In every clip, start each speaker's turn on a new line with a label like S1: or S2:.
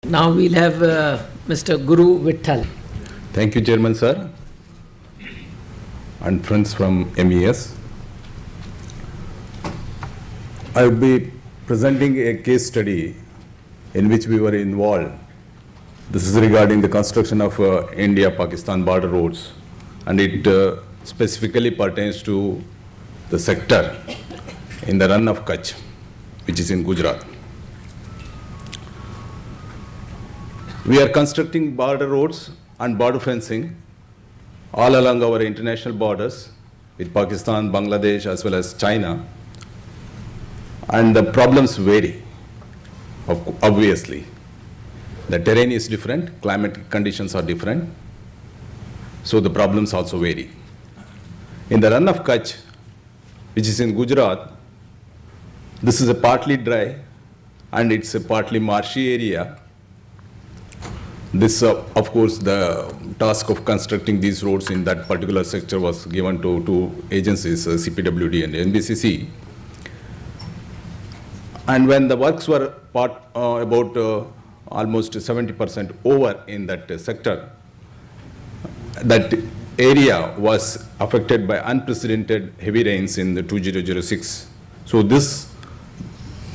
S1: Now we'll have Mr. Guru Vittal.
S2: Thank you, Chairman Sir, and friends from MES. I will be presenting a case study in which we were involved. This is regarding the construction of India-Pakistan border roads, and it specifically pertains to the sector in the Rann of Kutch, which is in Gujarat. We are constructing border roads and border fencing all along our international borders with Pakistan, Bangladesh, as well as China. And the problems vary, obviously. The terrain is different, climatic conditions are different, so the problems also vary. In the Rann of Kutch, which is in Gujarat, this is a partly dry and it's a partly marshy area. This, of course, the task of constructing these roads in that particular sector was given to two agencies, CPWD and NBCC. And when the works were about almost 70% over in that sector, that area was affected by unprecedented heavy rains in the 2006. So this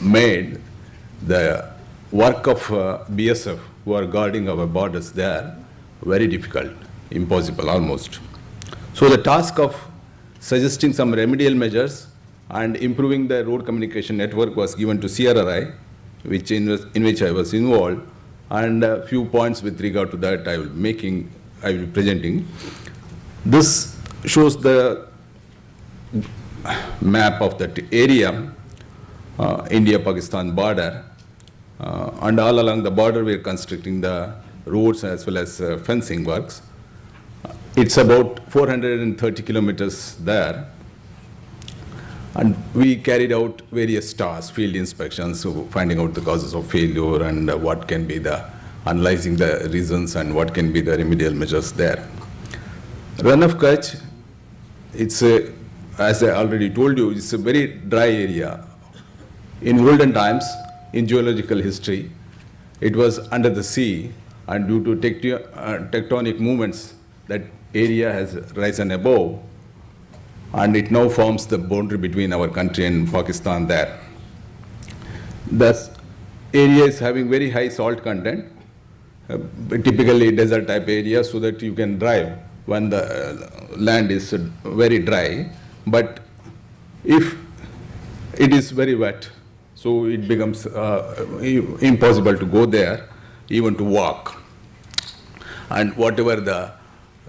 S2: made the work of BSF, who are guarding our borders there, very difficult, impossible almost. So the task of suggesting some remedial measures and improving the road communication network was given to CRRI, in which I was involved, and a few points with regard to that I will be presenting. This shows the map of that area, India-Pakistan border, and all along the border we are constructing the roads as well as fencing works. It's about 430 kilometers there. And we carried out various tasks, field inspections, so finding out the causes of failure and what can be analyzing the reasons and what can be the remedial measures there. Rann of Kutch, it's as I already told you, it's a very dry area. In olden times, in geological history, it was under the sea, and due to tectonic movements, that area has risen above, and it now forms the boundary between our country and Pakistan there. This area is having very high salt content, typically desert type area, so that you can drive when the land is very dry. But if it is very wet, so it becomes impossible to go there, even to walk. And whatever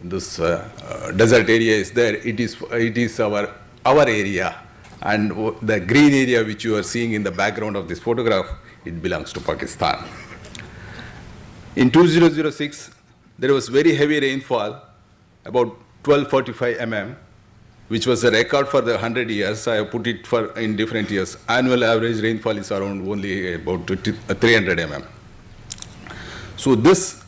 S2: this desert area is there, it is our area, and the green area which you are seeing in the background of this photograph, it belongs to Pakistan. In 2006, there was very heavy rainfall, about 1245 mm, which was a record for the 100 years. I have put it in different years. Annual average rainfall is around only about 300 mm. So this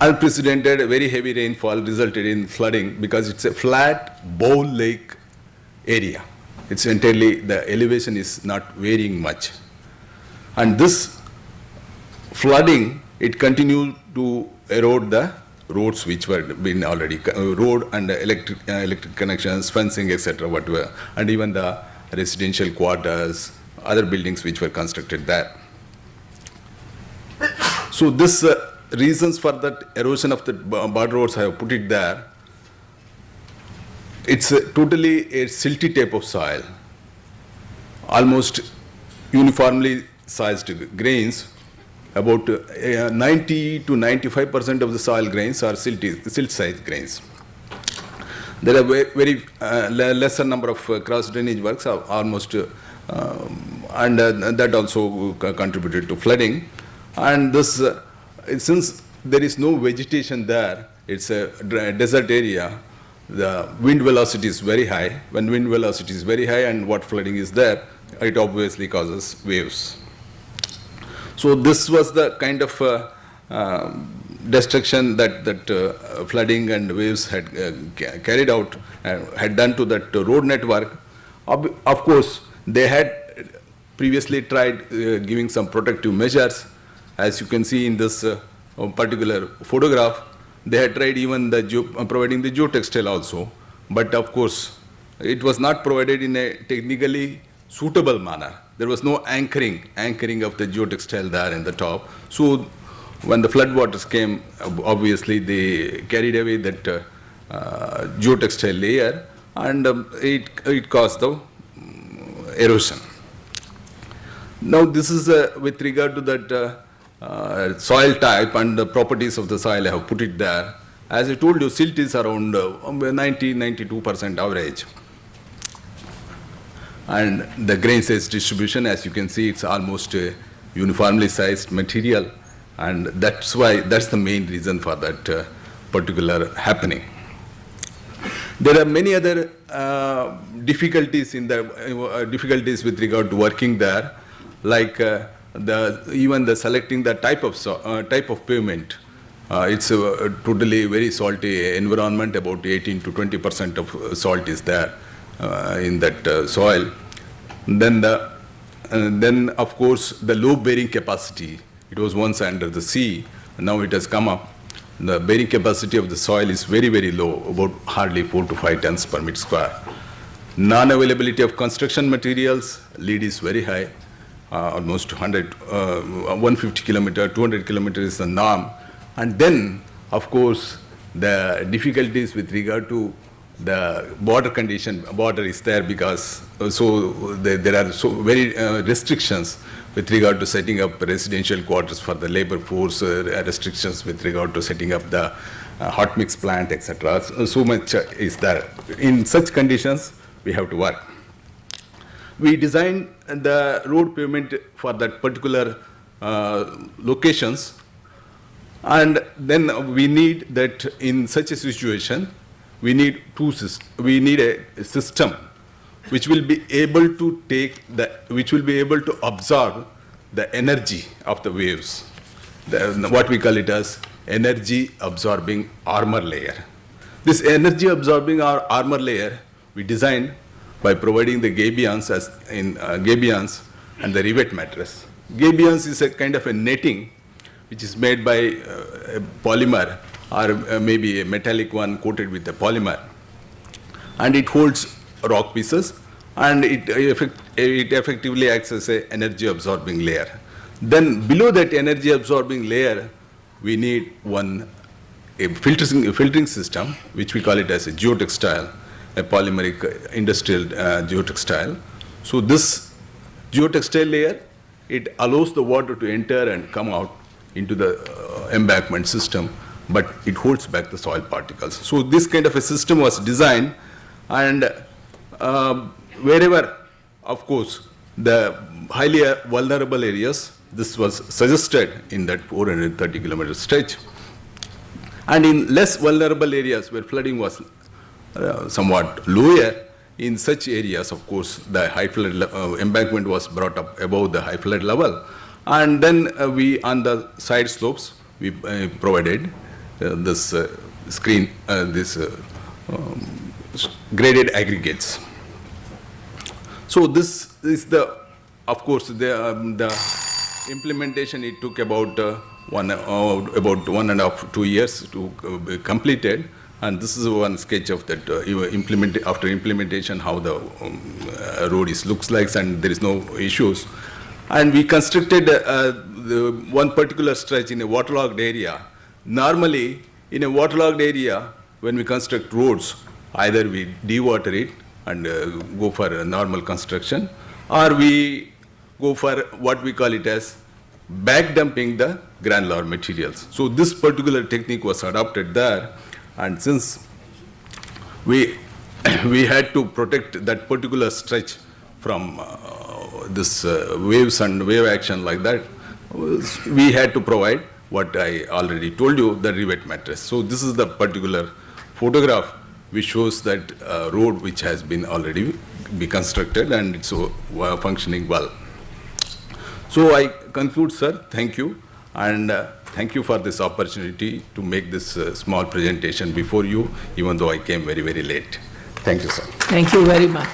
S2: unprecedented, very heavy rainfall resulted in flooding because it's a flat bowl lake area. It's entirely, the elevation is not varying much. And this flooding, it continued to erode the roads which were been already, road and electric connections, fencing, etc., whatever, and even the residential quarters, other buildings which were constructed there. So this reasons for that erosion of the border roads, I have put it there. It's totally a silty type of soil, almost uniformly sized grains. About 90 to 95% of the soil grains are silt-sized grains. There are very lesser number of cross drainage works, almost, and that also contributed to flooding. And this, since there is no vegetation there, it's a desert area, the wind velocity is very high. When wind velocity is very high and what flooding is there, it obviously causes waves. So this was the kind of destruction that flooding and waves had carried out, had done to that road network. Of course, they had previously tried giving some protective measures, As you can see in this particular photograph, they had tried even the providing the geotextile also, but of course, it was not provided in a technically suitable manner. There was no anchoring of the geotextile there in the top. So when the flood waters came, obviously they carried away that geotextile layer, and it caused the erosion. Now this is with regard to that soil type and the properties of the soil. I have put it there. As I told you, silt is around 92% average. And the grain size distribution, as you can see, it's almost uniformly sized material, and that's the main reason for that particular happening. There are many other difficulties difficulties with regard to working there, like even the selecting the type of pavement. It's a totally very salty environment. About 18 to 20% of salt is there in that soil. Then of course the low bearing capacity. It was once under the sea, now it has come up. The bearing capacity of the soil is very, very low, about hardly 4 to 5 tons per meter square. Non-availability of construction materials, lead is very high, almost 150 kilometer, 200 kilometers is the norm. And then, of course, the difficulties with regard to the border condition. Border is there because there are so very restrictions with regard to setting up residential quarters for the labor force, restrictions with regard to setting up the hot mix plant, etc. So much is there. In such conditions, we have to work. We designed the road pavement for that particular locations, and then we need that in such a situation, we need a system which will be able to absorb the energy of the waves, what we call it as energy absorbing armor layer. This energy absorbing armor layer we designed by providing the gabions gabions and the rivet mattress. Gabions is a kind of a netting which is made by a polymer or maybe a metallic one coated with a polymer, and it holds rock pieces, and it effectively acts as an energy absorbing layer. Then below that energy absorbing layer, we need a filtering system, which we call it as a geotextile, a polymeric industrial geotextile. So this geotextile layer, it allows the water to enter and come out into the embankment system, but it holds back the soil particles. So this kind of a system was designed, and wherever, of course, the highly vulnerable areas, this was suggested in that 430 kilometer stretch. And in less vulnerable areas where flooding was somewhat lower, in such areas, of course, the high flood embankment was brought up above the high flood level. And then we, on the side slopes, we provided this graded aggregates. So this is of course, the implementation. It took about 1.5 to 2 years to be completed, and this is one sketch of that after implementation, how the road looks like, and there is no issues. And we constructed one particular stretch in a waterlogged area. Normally, in a waterlogged area, when we construct roads, either we dewater it and go for a normal construction, or we go for what we call it as back dumping the granular materials. So this particular technique was adopted there, and since we had to protect that particular stretch from this waves and wave action like that, we had to provide what I already told you, the rivet mattress. So this is the particular photograph which shows that road which has been already be constructed, and it's functioning well. So I conclude, sir. Thank you, and thank you for this opportunity to make this small presentation before you, even though I came very, very late. Thank you, sir.
S1: Thank you very much.